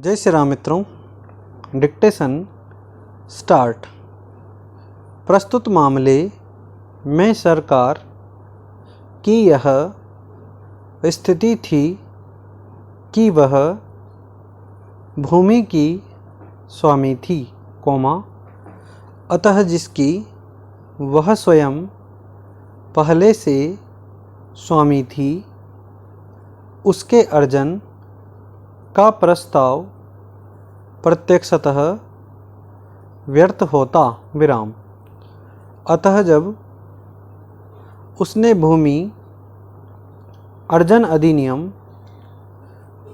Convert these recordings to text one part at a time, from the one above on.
जय श्री राम मित्रों। Dictation start. प्रस्तुत मामले में सरकार की यह स्थिति थी कि वह भूमि की स्वामी थी, अतः जिसकी वह स्वयं पहले से स्वामी थी, उसके अर्जन का प्रस्ताव प्रत्यक्षतः व्यर्थ होता। अतः जब उसने भूमि अर्जन अधिनियम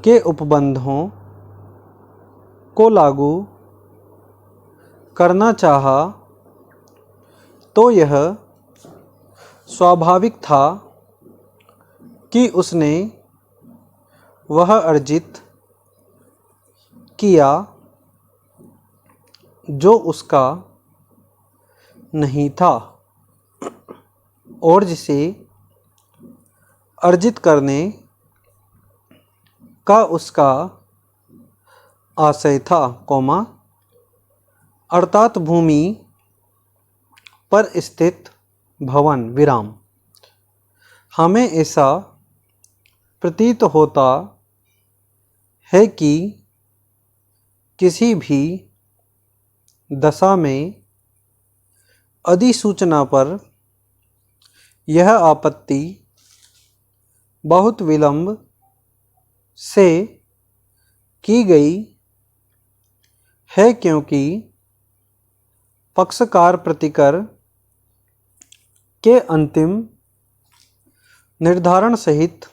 के उपबंधों को लागू करना चाहा, तो यह स्वाभाविक था कि उसने वह अर्जित किया जो उसका नहीं था, और जिसे अर्जित करने का उसका आशय था, अर्थात भूमि पर स्थित भवन। हमें ऐसा प्रतीत होता है कि किसी भी दशा में अधिसूचना पर यह आपत्ति बहुत विलंब से की गई है, क्योंकि पक्षकार प्रतिकर के अंतिम निर्धारण सहित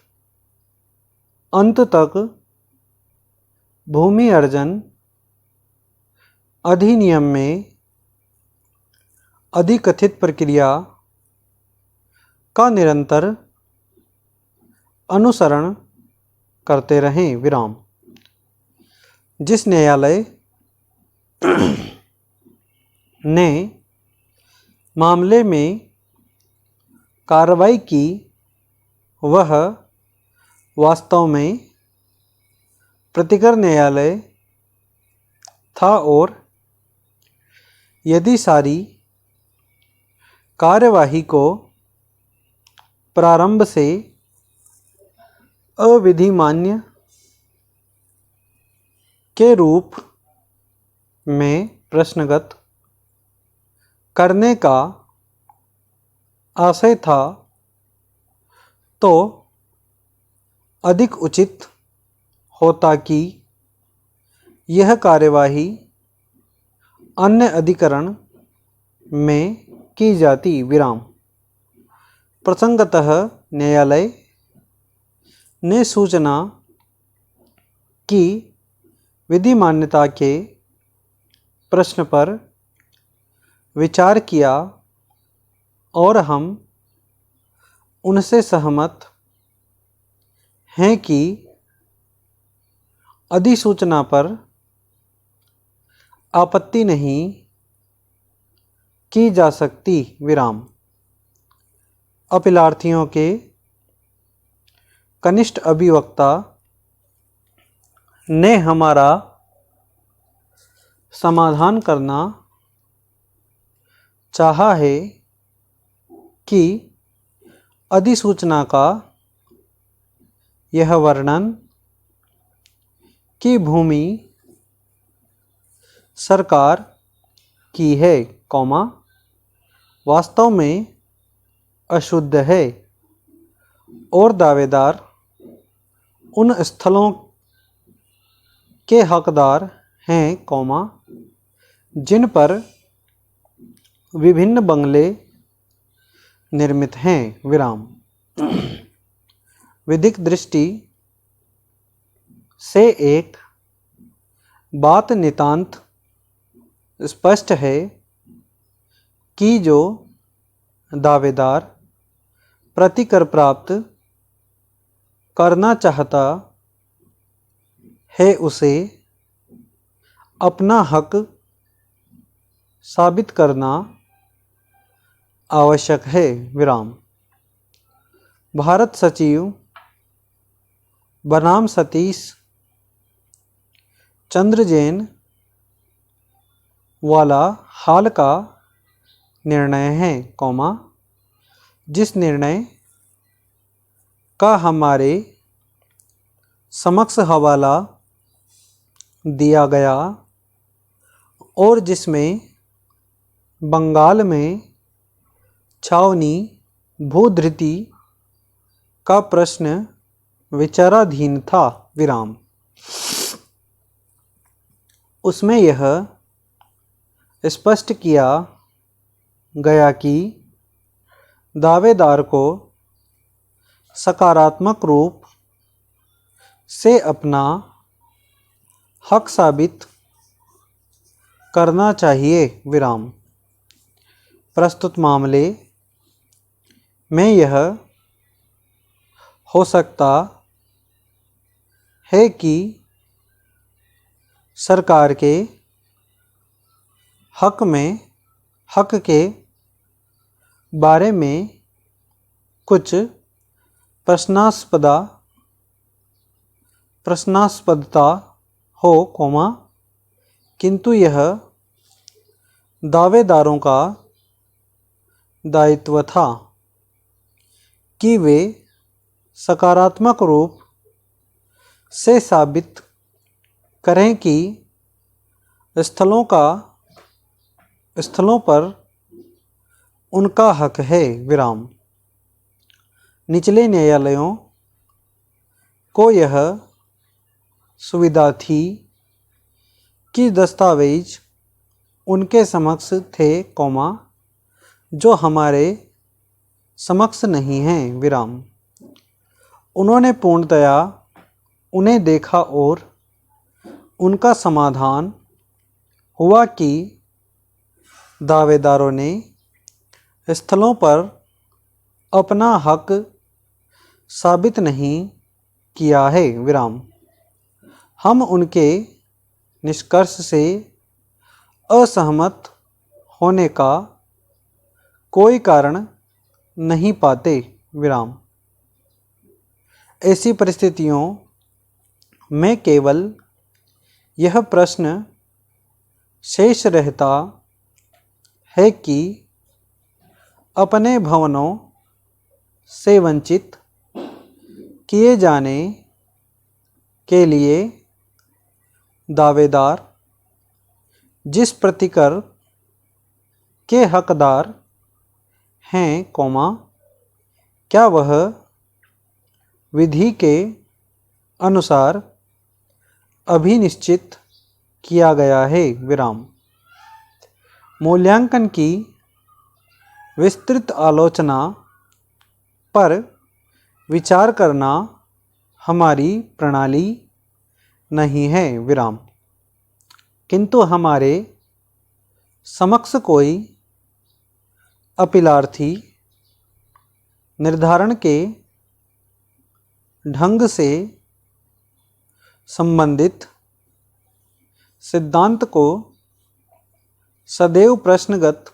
अंत तक भूमि अर्जन अधिनियम में अधिकथित प्रक्रिया का निरंतर अनुसरण करते रहें। जिस न्यायालय ने मामले में कार्रवाई की, वह वास्तव में प्रतिकर न्यायालय था, और यदि सारी कार्यवाही को प्रारंभ से अविधिमान्य के रूप में प्रश्नगत करने का आशय था, तो अधिक उचित होता कि यह कार्यवाही अन्य अधिकरण में की जाती। प्रसंगतः न्यायालय ने सूचना की विधिमान्यता के प्रश्न पर विचार किया, और हम उनसे सहमत हैं कि अधिसूचना पर आपत्ति नहीं की जा सकती। अपीलार्थियों के कनिष्ठ अभिवक्ता ने हमारा समाधान करना चाहा है कि अधिसूचना का यह वर्णन कि भूमि सरकार की है, वास्तव में अशुद्ध है, और दावेदार उन स्थलों के हकदार हैं, जिन पर विभिन्न बंगले निर्मित हैं। विधिक दृष्टि से एक बात नितांत स्पष्ट है कि जो दावेदार प्रतिकर प्राप्त करना चाहता है, उसे अपना हक साबित करना आवश्यक है। भारत सचिव बनाम सतीश चंद्रजैन वाला हाल का निर्णय है, जिस निर्णय का हमारे समक्ष हवाला दिया गया और जिसमें बंगाल में छावनी भूधृति का प्रश्न विचाराधीन था, उसमें यह स्पष्ट किया गया कि दावेदार को सकारात्मक रूप से अपना हक साबित करना चाहिए, प्रस्तुत मामले में यह हो सकता है कि सरकार के हक के बारे में कुछ प्रश्नास्पदता हो, किंतु यह दावेदारों का दायित्व था कि वे सकारात्मक रूप से साबित करें कि स्थलों पर उनका हक है, निचले न्यायालयों को यह सुविधा थी कि दस्तावेज उनके समक्ष थे, जो हमारे समक्ष नहीं हैं, उन्होंने पूर्णतया उन्हें देखा और उनका समाधान हुआ कि दावेदारों ने स्थलों पर अपना हक साबित नहीं किया है, हम उनके निष्कर्ष से असहमत होने का कोई कारण नहीं पाते, ऐसी परिस्थितियों में केवल यह प्रश्न शेष रहता है कि अपने भवनों से वंचित किए जाने के लिए दावेदार जिस प्रतिकर के हकदार हैं, क्या वह विधि के अनुसार अभिनिश्चित किया गया है, मूल्यांकन की विस्तृत आलोचना पर विचार करना हमारी प्रणाली नहीं है, किंतु हमारे समक्ष कोई अपीलार्थी निर्धारण के ढंग से संबंधित सिद्धांत को सदैव प्रश्नगत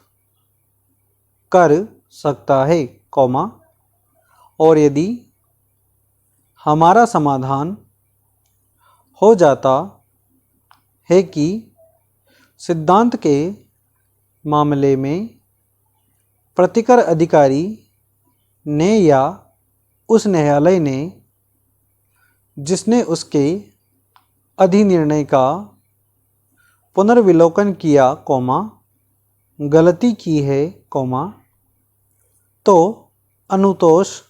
कर सकता है, और यदि हमारा समाधान हो जाता है कि सिद्धांत के मामले में प्रतिकर अधिकारी ने या उस न्यायालय ने जिसने उसके अधिनिर्णय का पुनर्विलोकन किया, गलती की है, तो अनुतोष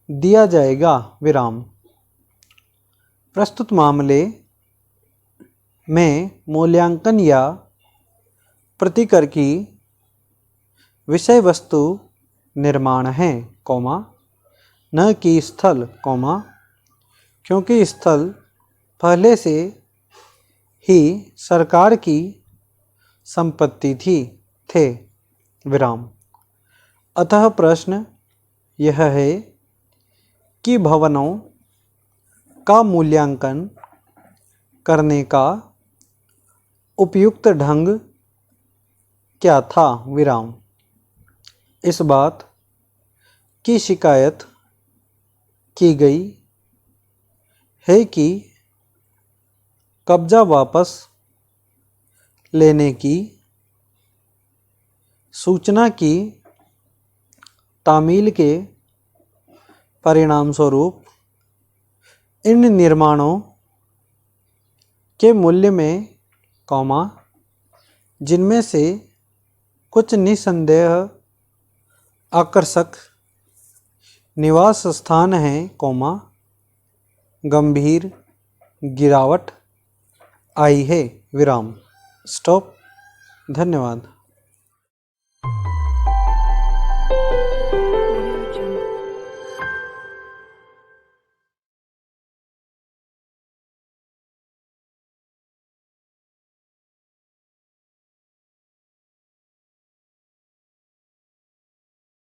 दिया जाएगा, प्रस्तुत मामले में मूल्यांकन या प्रतिकर की विषय वस्तु निर्माण है, न कि स्थल, क्योंकि स्थल पहले से ही सरकार की संपत्ति थे, अतः प्रश्न यह है कि भवनों का मूल्यांकन करने का उपयुक्त ढंग क्या था, इस बात की शिकायत की गई है कि कब्जा वापस लेने की सूचना की तामील के परिणामस्वरूप इन निर्माणों के मूल्य में, जिनमें से कुछ निसंदेह आकर्षक निवास स्थान हैं, गंभीर गिरावट आई है। विराम। स्टॉप। धन्यवाद।